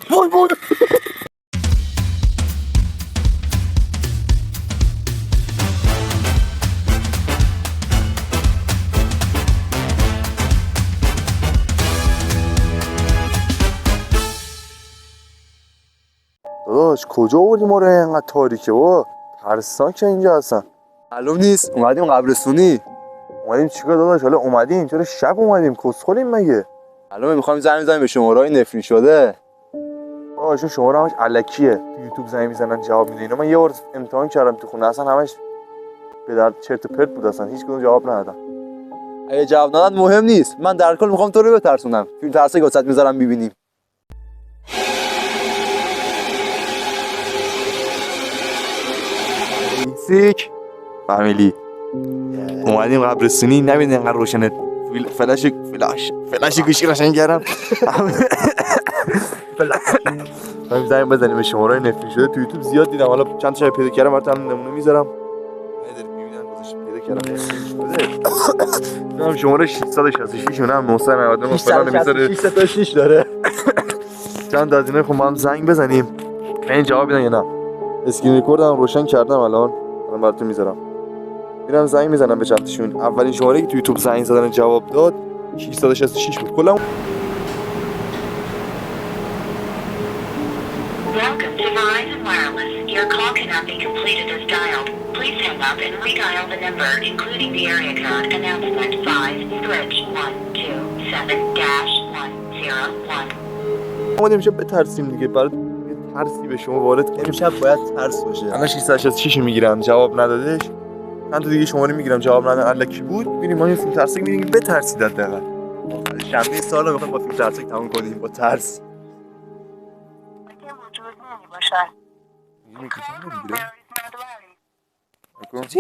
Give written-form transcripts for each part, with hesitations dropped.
وای وای. داداش کجا آوردی ما رو اینقدر تاریکه و ترسناکه اینجا اصلا. معلوم نیست اومدیم قبرستونی. اومدیم چیکار داداش؟ حالا اومدیم چرا شب اومدیم؟ کسخلیم مگه؟ معلومه میخوایم زنگ بزنیم به شماره‌های نفرین شده. آشون شماره همش الکیه، تو یوتیوب زنگ میزنن جواب میده. اینا من یه بار امتحان کردم تو خونه اصلا همش به در چرت و پرت بود، اصلا هیچ کدوم جواب ندادن. اگه جواب نداد مهم نیست، من در کل میخوام تو رو بترسونم. فیلم ترسه واسط میذارم میبینیم. سیک فامیلی اومدیم قبرستونی، نبینید اینقدر روشنه. فلاش گوشی روشن کردم. من زنگ بزنیم به شماره نفرین شده. تو یوتیوب زیاد دیدم، حالا چند تا پیدا کردم براتون نمونه میذارم. پیدا کردم نام شماره 666 اونم 999 فلان میذاره. 666 داره. چند از اینا خب ما هم زنگ بزنیم این جواب بدن یا نه. اسکرین رکوردم روشن کردم، الان براتون میذارم. میرم زنگ میزنم به چندتاشون. اولین شماره‌ای که تو یوتیوب زنگ زدن جواب داد 666 بود. کلا Welcome to Verizon Wireless. Your call cannot be completed as dialed. Please hang up and redial the number, including the area code announcement 5-127-101. اومدیم شب بترسیم دیگه، برای ترسی به شما وارد کنیم. امشب باید ترس باشه. الان 666 میگیرم جواب ندادش، چند تا دیگه شماره میگیرم جواب ندادن الکی بود. میریم ما یه فیلم ترسک می‌بینیم بترسید حداقل. شنبه سال رو میخوایم با فیلم ترسک تموم کنیم با ترس. چی؟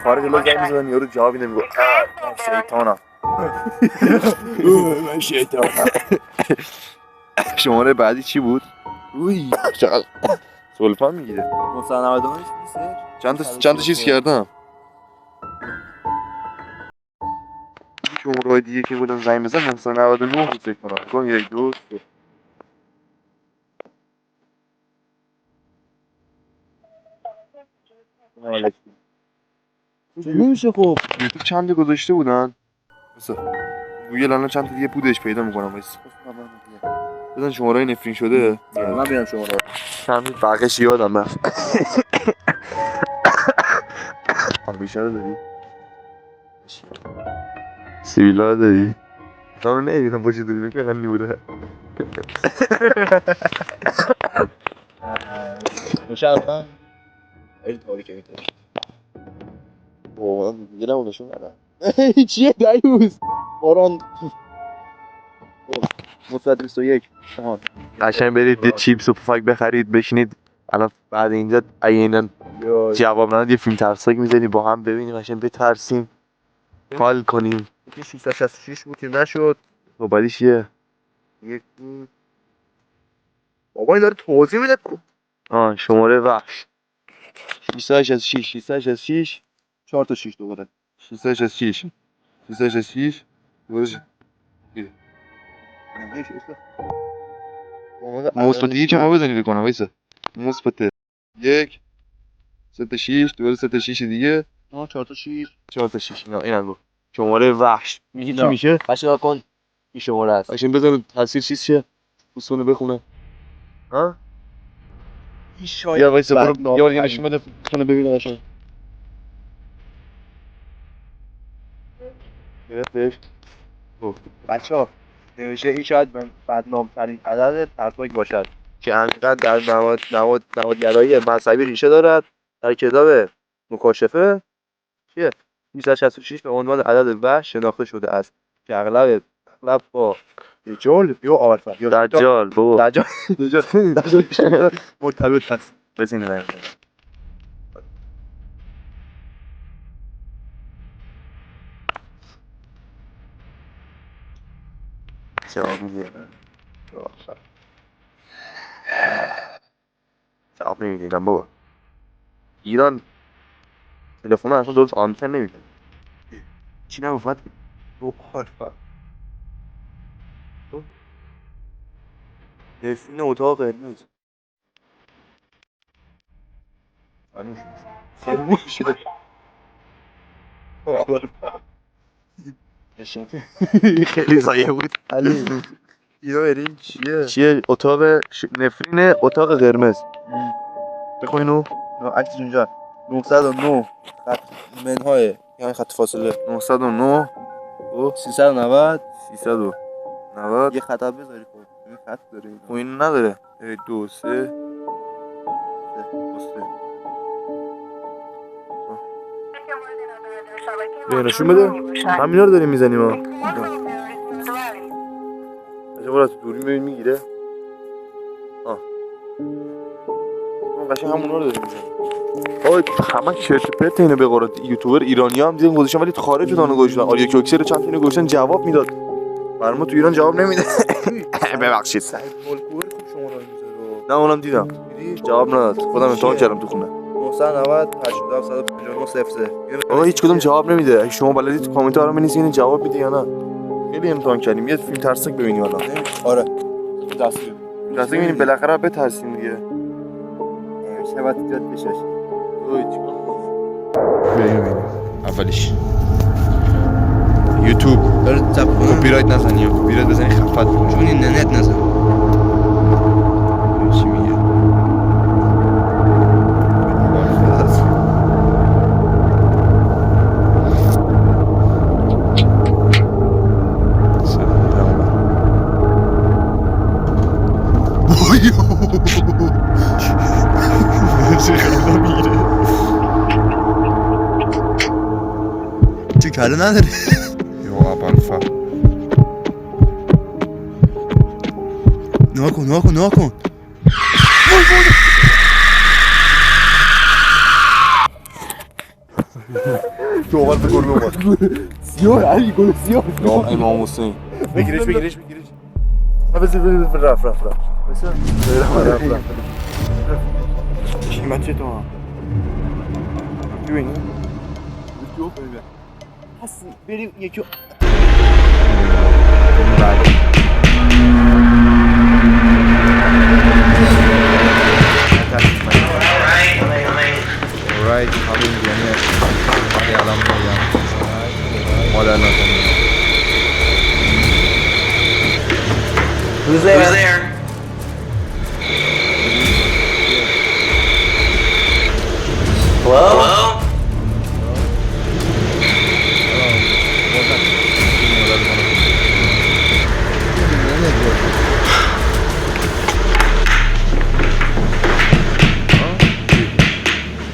خارج لو زنگ می‌زدن یارو جوابی نمیگفت. من شیطانم. من شیطانم. شماره بعدی چی بود؟ اوی چقدر سلفا میگیره. 999 نیست؟ چند تا چیز کردم. شماره دیگه که بودم زنگ بزنم 999 بود فکر کنم. کن 1 2 3 نمیشه خب. یوتیوب چند تا گذاشته بودن؟ مثلا گوگل الان چند تا دیگه بودش پیدا میکنم. وایس بزن شماره نفرین شده. من بیام شماره. چند بقیش یادم رفت. بیشتر داری؟ سیبیلا داری؟ تا نمیدونم با چی داری بکنم خیلی نیوره. مشرفم خیلی تاریکه میتونی واقعا دلم رو نشون ندم. چیه دیوز باران مثبت 21 قشنگ برید یه چیپس و پفک بخرید بشینید. الان بعد اینجا اگه اینا جواب نداد یه فیلم ترسناک می‌ذاریم با هم ببینیم، قشنگ بترسیم حال کنیم. یکی 666 بود که نشد. و بعدیش یک بود. بابا این داره توضیح میده. شماره وحش 666 666 4 تا 6 دوباره 666 666 دوباره مثبت دیگه که ما بزنید بکنم. وایسا مثبت 1 3 تا 6 دوباره 3 تا 6 دیگه 4 تا 6 4 تا 6 اینم گفت شماره وحش. میگه چی میشه؟ قشنگ کن این شماره است. قشنگ بزن تاثیر چیز شه دوستونه بخونه. ها این شاید یا وایسا برو یه بار دیگه نشون بده کنه ببینه قشنگ گرفتش. بچه‌ها نوشته این شاید بدنام‌ترین عدد ترسناک باشد که عمیقا در نمادگرایی مذهبی ریشه دارد. در کتاب مکاشفه چیه 666 به عنوان عدد وحش شناخته شده است که اغلب با دجال یا آورفر یا دجال بابا دجال مرتبط هست. بزنید نمیدونم جواب میده جواب نمیدیدم بابا. ایران تلفن اصلا درست آنتن نمیده. چی نگفت؟ رو آلفا نفرین اتاق قرمز. خیلی شده خیلی زایه بود. علی یا بریم چیه؟ چیه اتاق نفرین اتاق قرمز. بخون اینو. عکس اونجا 909 خط منهای یعنی خط فاصله 909 و 390 390 یه خط هم بذاری خب این خط داره اینا. خب اینو نداره. 2 3 نشون بده. همینا رو داریم میزنیم ها. عجب برات دوربین ببین میگیره. اون قشنگ همونا رو داریم میزنیم. آقا همه چرت و پرت اینو به قرآن یوتیوبر ایرانی هم دیدم گذاشتن ولی تو خارج اونو گذاشتن. آریا کوکسر چند تا اینو گذاشتن جواب میداد. برای ما تو ایران جواب نمیده. ببخشید. سعید ملکور خوب شما رو میذاره نه اونم دیدم. جواب نداد. خودم امتحان کردم تو خونه. 990 87 159 03 آقا هیچ کدوم جواب نمیده. اگه شما بلدید تو کامنت ها رو بنویسید این جواب میده یا نه. خیلی امتحان کردیم. یه فیلم ترسناک ببینیم الان. آره دستی ببینیم بالاخره بترسیم دیگه. شبات جات بشاش ببینیم اولیش یوتیوب داره تپ کپی رایت نزنی یا کپی رایت بزنی خفت چون این نت نزن چی میگه چه کله نداره یا ابالفا نها کن تو اول به گربه اومد سیاه علی گل سیاه امام حسین بگیرش رفت چی تو هم چی بینی؟ هستی بریم یکی Alright, همین یعنی مالی علم میگم مال نکنم Who's there? Hello?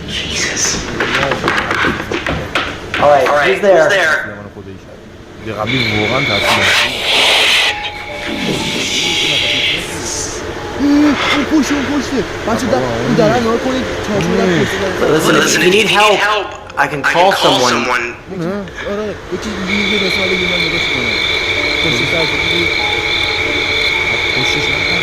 Jesus. Alright, who's there? قبلی واقعا تصمیم پشته بچه اون دارن نها کنید چاشون پشته Listen, if you need help, I can call someone. آره یکی دیگه به سوال من نگاش کنه پشت سر دیگه پشتش نکنه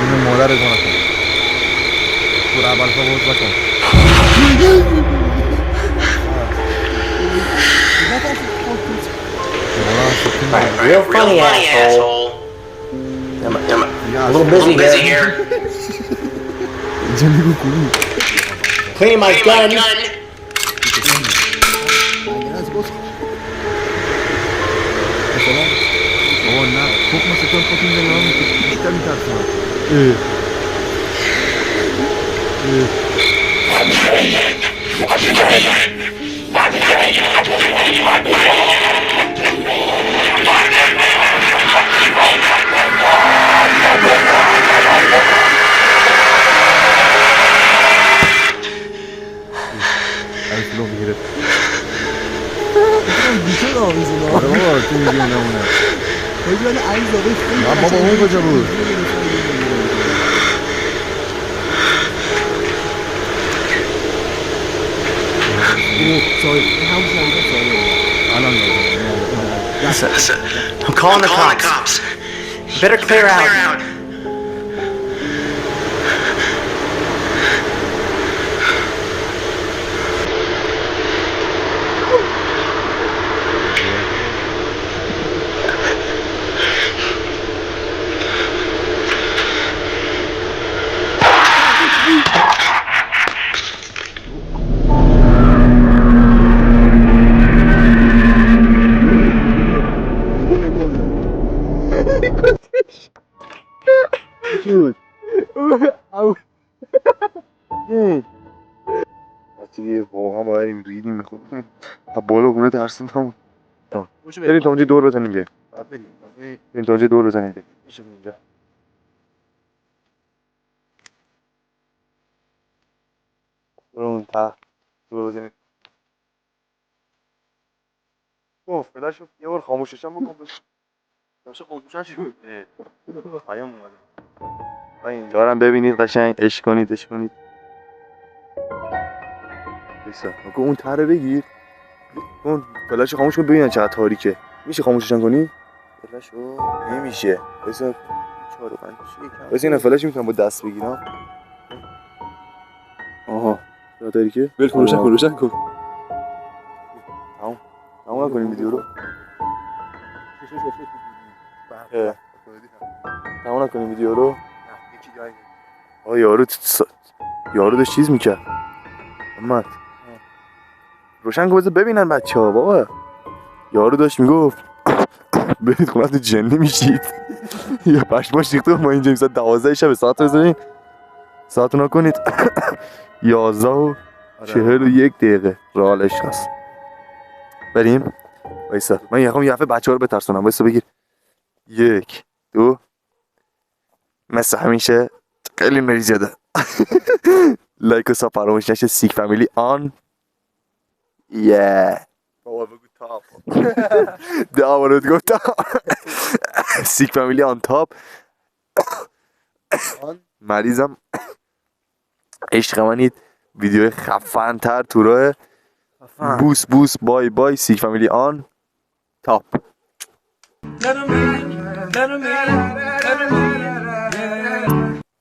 اینو مادرت نکن تو ابالفا بود بکن Real funny asshole. I'm a little busy here. Cleaning my gun. بابا نه خوب مثل تو خوب میزنم بیشتر میترسم الفلو میگیره بیچه آویزونه آره بابا تو میگی نمونه بجوان علی زاده خیلی نه بابا اون کجا بود Listen, I'm calling the cops. Better clear out. دیگه واقعا باید ریدیم میخوریم بالا گونه ترسیم تمام. بریم تا اونجا دور بزنیم بیایم. بریم تا اونجا دور بزنیم بیایم. میشه اینجا. برو اون ته دور بزنیم. فلش رو یه بار خاموششم بکن بس. باشه خودشون چی بود؟ پیام اومده. و اینجا رو هم ببینید قشنگ عشق کنید عشق کنید. بسا اون ته رو بگیر. اون فلش رو خاموش کن ببینن چقدر تاریکه. میشه خاموششن کنی؟ فلش رو نمیشه. بسا 4 و 5 بس اینا فلش میتونم با دست بگیرم. آها چقدر تاریکه؟ ول کن روشن کن. تمام نکنیم ویدیو رو. تمام نکنیم ویدیو رو. آه یارو داشت چیز میکرد. محمد روشن کن بذار ببینن بچه ها بابا. یارو داشت میگفت برید خونه تو جنی میشید. یا پشماش ریخته ما اینجا میساد 12 شب ساعت بزنید. ساعت رو نکنید 11 و 41 دقیقه رالش هست. بریم وایسا من یه دفعه بچه ها رو بترسونم. وایسا بگیر 1 2 مثل همیشه خیلی مریض زده. لایک و ساب فراموش نشه. سیک فامیلی آن بابا بگو تاپ. دعوانت گفت تاپ. سیک فامیلی آن تاپ. مریضم عشق منید. ویدیو خفن تر تو راه. بوس بوس بای بای. سیک فامیلی آن تاپ.